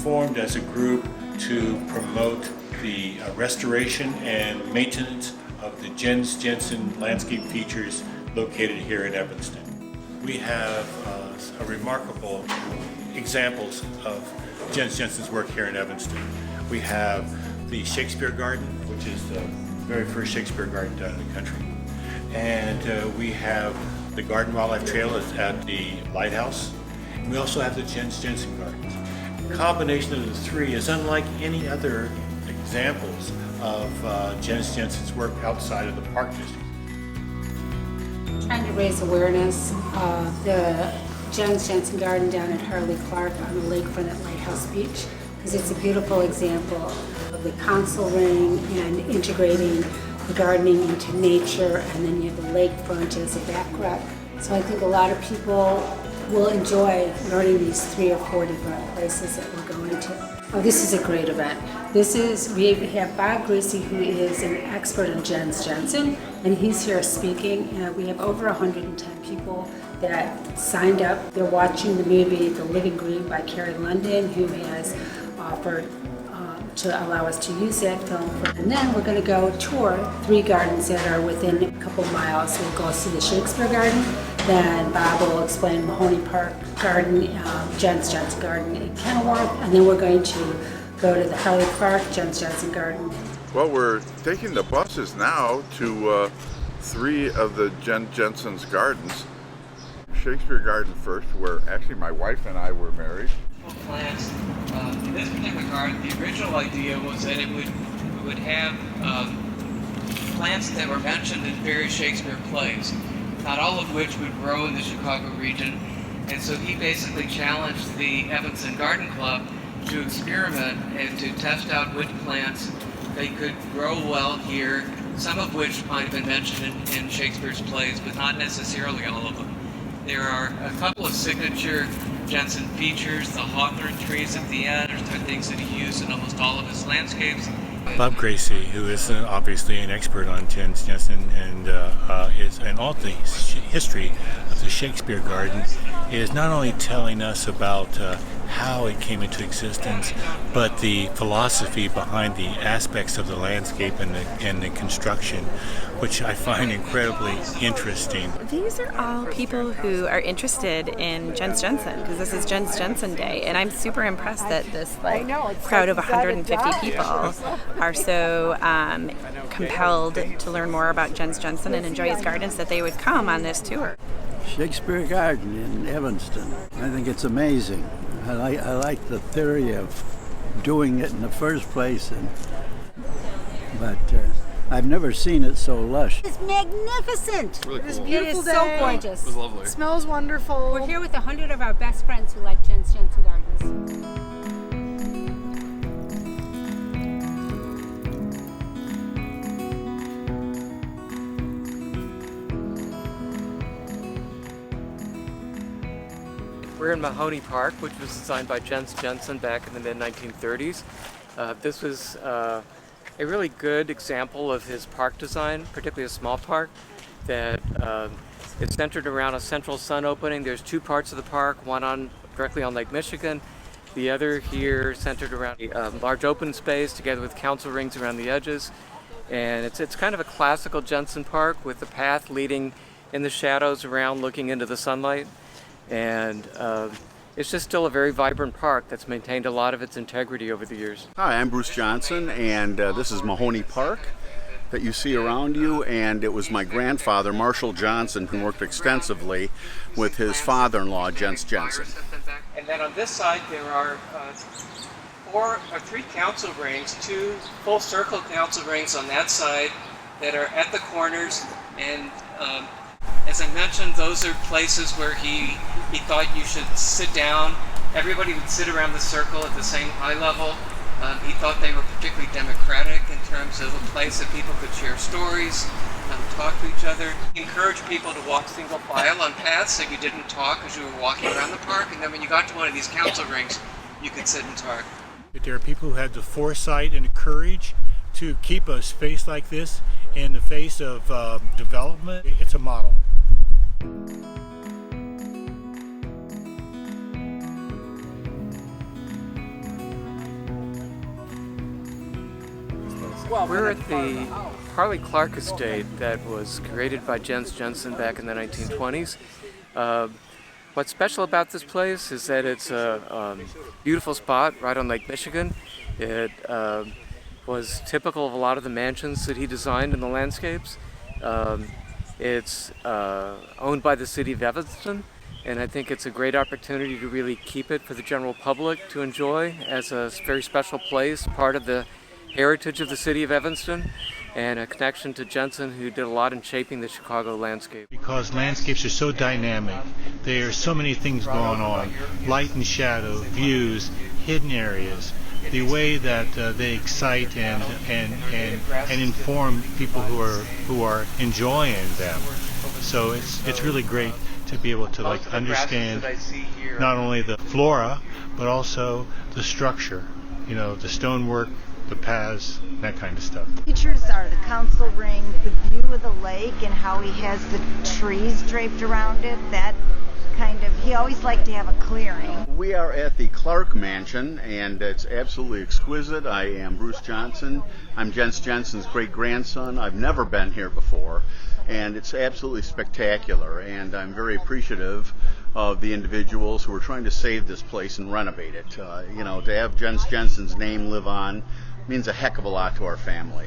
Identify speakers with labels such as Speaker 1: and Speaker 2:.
Speaker 1: formed as a group to promote the restoration and maintenance of the Jen Jensen landscape features located here in Evanston. We have remarkable examples of Jen Jensen's work here in Evanston. We have the Shakespeare Garden, which is the very first Shakespeare garden done in the country. And we have the Garden Wildlife Trail at the Lighthouse. We also have the Jen Jensen Gardens. The combination of the three is unlike any other examples of Jen Jensen's work outside of the Park District.
Speaker 2: Trying to raise awareness of the Jen Jensen Garden down at Harley Clark on the lakefront at Lighthouse Beach, because it's a beautiful example of the council ring and integrating the gardening into nature, and then you have the lakefront as a backdrop. So I think a lot of people will enjoy learning these 3 or 4 different places that we're going to. Oh, this is a great event. We have Bob Grese, who is an expert in Jen Jensen, and he's here speaking. We have over 110 people that signed up. They're watching the movie The Living Green by Carrie London, who has offered to allow us to use that film. And then we're going to go tour 3 gardens that are within a couple miles. We'll go see the Shakespeare Garden, then Bob will explain Mahoney Park Garden, Jen Jensen Garden in Kenilworth, and then we're going to go to the Harley Clark Jen Jensen Garden.
Speaker 3: Well, we're taking the buses now to 3 of the Jen Jensen's gardens. Shakespeare Garden first, where actually my wife and I were married.
Speaker 4: Plants. In this particular garden, the original idea was that we would have plants that were mentioned in various Shakespeare plays, not all of which would grow in the Chicago region. And so he basically challenged the Evanston Garden Club to experiment and to test out which plants they could grow well here, some of which might have been mentioned in Shakespeare's plays, but not necessarily all of them. There are a couple of signature Jensen features. The hawthorn trees at the end are things that he used in almost all of his landscapes.
Speaker 1: Bob Grese, who is obviously an expert on Jen Jensen and all the history of the Shakespeare Garden, is not only telling us about how it came into existence, but the philosophy behind the aspects of the landscape and the construction, which I find incredibly interesting.
Speaker 5: These are all people who are interested in Jen Jensen, because this is Jen Jensen Day, and I'm super impressed that this crowd of 150 people are so compelled to learn more about Jen Jensen and enjoy his gardens that they would come on this tour.
Speaker 6: Shakespeare Garden in Evanston. I think it's amazing. I like the theory of doing it in the first place, but I've never seen it so lush.
Speaker 2: It's magnificent.
Speaker 7: Really cool.
Speaker 2: It was beautiful. It is so gorgeous.
Speaker 7: It was lovely.
Speaker 8: It smells wonderful.
Speaker 2: We're here with 100 of our best friends who like Jen Jensen Gardens.
Speaker 4: We're in Mahoney Park, which was designed by Jen Jensen back in the mid-1930s. This was a really good example of his park design, particularly a small park that is centered around a central sun opening. There's 2 parts of the park, one directly on Lake Michigan, the other here centered around a large open space together with council rings around the edges. And it's kind of a classical Jensen park with the path leading in the shadows around looking into the sunlight. And it's just still a very vibrant park that's maintained a lot of its integrity over the years.
Speaker 3: Hi, I'm Bruce Johnson, and this is Mahoney Park that you see around you, and it was my grandfather, Marshall Johnson, who worked extensively with his father-in-law, Jen Jensen.
Speaker 4: And then on this side there are 3 council rings, 2 full circle council rings on that side that are at the corners, and as I mentioned, those are places where he thought you should sit down. Everybody would sit around the circle at the same eye level. He thought they were particularly democratic in terms of a place that people could share stories, talk to each other. He encouraged people to walk single file on paths so you didn't talk as you were walking around the park, and then when you got to one of these council rings, you could sit and talk.
Speaker 1: There are people who had the foresight and the courage to keep a space like this in the face of development. It's a model.
Speaker 4: We're at the Harley Clark estate that was created by Jen Jensen back in the 1920s. What's special about this place is that it's a beautiful spot right on Lake Michigan. It was typical of a lot of the mansions that he designed in the landscapes. It's owned by the city of Evanston, and I think it's a great opportunity to really keep it for the general public to enjoy as a very special place, part of the heritage of the city of Evanston, and a connection to Jensen, who did a lot in shaping the Chicago landscape.
Speaker 1: Because landscapes are so dynamic, there are so many things going on, light and shadow, views, hidden areas, the way that they excite and inform people who are enjoying them. So it's really great to be able to understand not only the flora but also the structure, the stonework, the paths, that kind of stuff.
Speaker 7: Features are the council ring, the view of the lake, and how he has the trees draped around it. That kind of, he always liked to have a clearing.
Speaker 3: We are at the Clark Mansion, and it's absolutely exquisite. I am Bruce Johnson. I'm Jen Jensen's great-grandson. I've never been here before, and it's absolutely spectacular, and I'm very appreciative of the individuals who are trying to save this place and renovate it. To have Jen Jensen's name live on means a heck of a lot to our family.